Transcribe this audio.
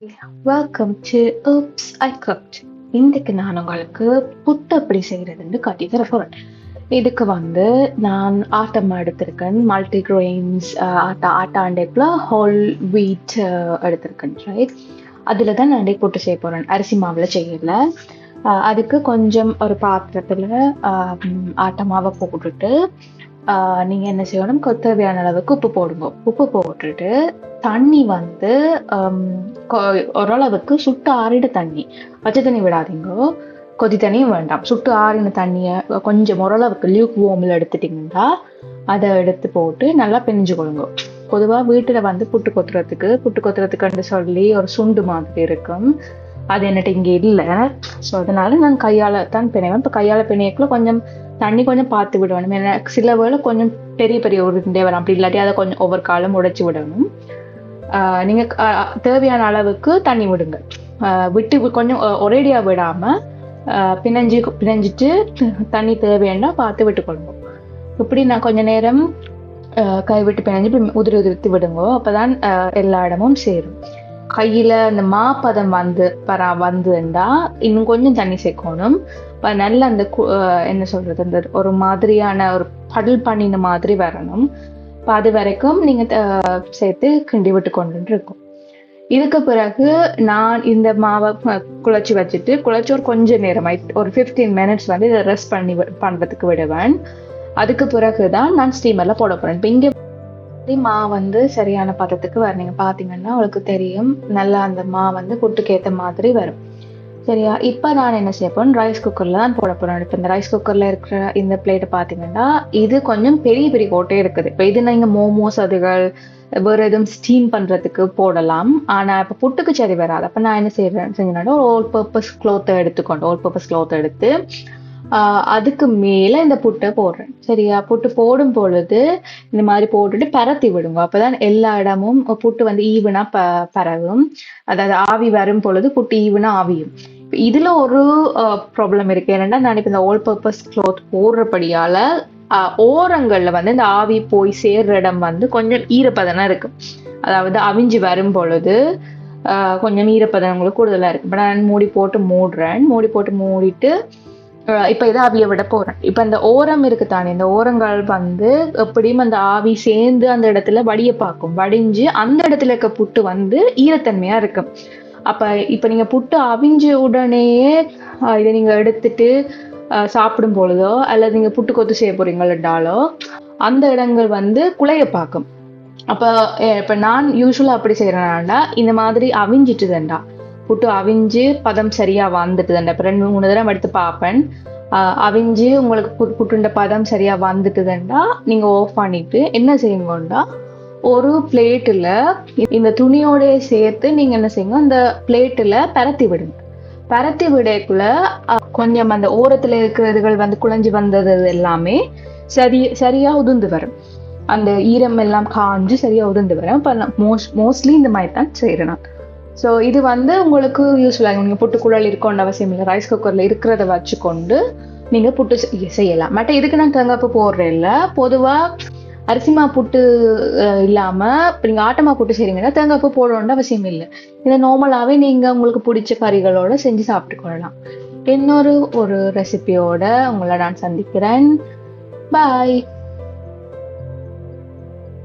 Welcome to Oops I Cooked. இன்றைக்கு நான் உங்களுக்கு புட்டு எப்படி செய்யறதுன்னு காட்டி தர போறேன். இதுக்கு நான் ஆட்டம் எடுத்திருக்கேன், மல்டி கிரெயின்ஸ் ஆட்டாண்டைக்குள்ள ஹோல் வீட் எடுத்திருக்கேன். ரைட், அதில் தான் நான் புட்டு செய்ய போறேன், அரிசி மாவில் செய்யல. அதுக்கு கொஞ்சம் ஒரு பாத்திரத்தில் ஆட்ட மாவை போட்டுட்டு நீங்கள் என்ன செய்யணும், தேவையான அளவுக்கு உப்பு போடுங்க. உப்பு போட்டுட்டு தண்ணி ஓரளவுக்கு சுட்டு ஆறிட தண்ணி, பச்சை தண்ணி விடாதீங்க, கொதி தண்ணியும் வேண்டாம். சுட்டு ஆறின தண்ணியை கொஞ்சம் ஓரளவுக்கு லியூக் வார்மில் எடுத்துட்டிங்கன்னா அதை எடுத்து போட்டு நல்லா பிணைஞ்சு கொள்ளுங்க. பொதுவாக வீட்டில் புட்டு கொத்துறதுக்குன்னு சொல்லி ஒரு சுண்டு மாதிரி இருக்கும், அது என்னட்டு இங்கே இல்லை. ஸோ அதனால நான் கையால் தான் பிணைவேன். இப்போ கையால் பிணையக்குள்ள கொஞ்சம் தண்ணி கொஞ்சம் பார்த்து விடணும். ஏன்னா சில வேளை கொஞ்சம் பெரிய பெரிய உருண்டே வரும், அப்படி இல்லாட்டி அதை கொஞ்சம் ஒவ்வொரு காலம் உடைச்சி விடணும். நீங்கள் தேவையான அளவுக்கு தண்ணி விடுங்க, விட்டு கொஞ்சம் ஒரேடியாக விடாமல் பிணைஞ்சிட்டு தண்ணி தேவையானா பார்த்து விட்டுக்கொள்ளுங்க. இப்படி நான் கொஞ்ச நேரம் கைவிட்டு பிணைஞ்சு உதிர்த்து விடுங்க, அப்போதான் எல்லா இடமும் சேரும். கையில் அந்த மாப்பதம் வந்துண்டா இன்னும் கொஞ்சம் தண்ணி சேர்க்கணும். நல்ல அந்த என்ன சொல்றது, அந்த ஒரு மாதிரியான ஒரு படல் பண்ணின மாதிரி வரணும். இப்போ அது வரைக்கும் நீங்கள் சேர்த்து கிண்டி விட்டு கொண்டு இருக்கும். இதுக்கு பிறகு நான் இந்த மாவை குழச்சி ஒரு கொஞ்ச நேரம் ஒரு 15 minutes இதை ரெஸ்ட் பண்ணுறதுக்கு விடுவேன். அதுக்கு பிறகு தான் நான் ஸ்டீமரில் போட போகிறேன். இப்போ இங்கே மா சரியான பதத்துக்கு வர நீங்கள் பார்த்தீங்கன்னா உங்களுக்கு தெரியும், நல்லா அந்த மா புட்டுக்கு ஏற்ற மாதிரி வரும். சரியா, இப்போ நான் என்ன செய்யப்போன், ரைஸ் குக்கரில் தான் போட போகிறேன். இப்போ இந்த ரைஸ் குக்கரில் இருக்கிற இந்த பிளேட்டை பார்த்தீங்கன்னா இது கொஞ்சம் பெரிய பெரிய கோட்டே இருக்குது. இப்போ இது நீங்கள் மோமோஸ் அதுகள் வேறு எதுவும் ஸ்டீம் பண்ணுறதுக்கு போடலாம், ஆனால் இப்போ புட்டுக்கு சரி வராது. அப்போ நான் என்ன செஞ்சேன்னா ஒரு ஓல் பர்பஸ் கிளாத்தை எடுத்து அதுக்கு மேலே இந்த புட்டை போடுறேன். சரியா, புட்டு போடும் பொழுது இந்த மாதிரி போட்டுட்டு பரத்தி விடுங்க. அப்போதான் எல்லா இடமும் புட்டு ஈவனா பரவும். அதாவது ஆவி வரும் பொழுது புட்டு ஈவனா ஆவியும். இதுல ஒரு ப்ராப்ளம் இருக்கு, என்னன்னா நான் இப்போ இந்த ஆல் பர்பஸ் கிளாத் போடுறபடியால ஓரங்கள்ல இந்த ஆவி போய் சேர்ற இடம் கொஞ்சம் ஈரப்பதனா இருக்கு. அதாவது அவிஞ்சு வரும் பொழுது கொஞ்சம் ஈரப்பதம் உங்களுக்கு கூடுதலா இருக்கு. இப்போ நான் மூடி போட்டு மூடிட்டு இப்போ இதை ஆவியை விட போறேன். இப்போ அந்த ஓரம் இருக்கு தானே, இந்த ஓரங்கள் எப்படியும் அந்த ஆவி சேர்ந்து அந்த இடத்துல வடிஞ்சு அந்த இடத்துல இருக்க புட்டு ஈரத்தன்மையா இருக்கும். அப்ப இப்ப நீங்க புட்டு அவிஞ்ச உடனேயே இதை நீங்க எடுத்துட்டு சாப்பிடும் பொழுதோ அல்லது நீங்க புட்டு கொத்து செய்ய போறீங்களாலோ அந்த இடங்கள் குலைய பார்க்கும். அப்ப இப்ப நான் யூஸ்வலா அப்படி செய்யறேன்னா இந்த மாதிரி அவிஞ்சிட்டுதண்டா, புட்டு அவிஞ்சு பதம் சரியா வந்துட்டுதண்டா, இப்போ 2-3 தடவை எடுத்து பார்ப்பேன், அவிஞ்சு உங்களுக்கு புட்டுண்ட பதம் சரியா வந்துட்டுதண்டா நீங்க ஆஃப் பண்ணிட்டு என்ன செய்யுங்கண்டா, ஒரு பிளேட்டில் இந்த துணியோட சேர்த்து நீங்க என்ன செய்யுங்க, அந்த பிளேட்டில் பரத்தி விடுங்க. பரத்தி விடக்குள்ள கொஞ்சம் அந்த ஓரத்துல இருக்கிறதுகள் குழஞ்சி வந்தது எல்லாமே சரியா உதிர்ந்து வரும். அந்த ஈரம் எல்லாம் காஞ்சு சரியா உதிர்ந்து வரும். இப்போ மோஸ்ட்லி இந்த மாதிரி தான் செய்யறேன். ஸோ இது உங்களுக்கு யூஸ்ஃபுல்லாக, நீங்கள் புட்டுக்குழல் இருக்கோன்ற அவசியம் இல்லை, ரைஸ் குக்கரில் இருக்கிறத வச்சுக்கொண்டு நீங்கள் புட்டு செய்யலாம். மற்ற இதுக்கு நான் தேங்காய்ப்பு போடுறேன் இல்லை, பொதுவாக அரிசிமா புட்டு இல்லாமல் இப்போ நீங்கள் ஆட்டமா புட்டு செய்கிறீங்கன்னா தேங்காய்ப்பு போடணுன்ற அவசியம் இல்லை. இதை நார்மலாகவே நீங்கள் உங்களுக்கு பிடிச்ச கறிகளோட செஞ்சு சாப்பிட்டு கொள்ளலாம். இன்னொரு ரெசிபியோட உங்களை நான் சந்திக்கிறேன். பாய்.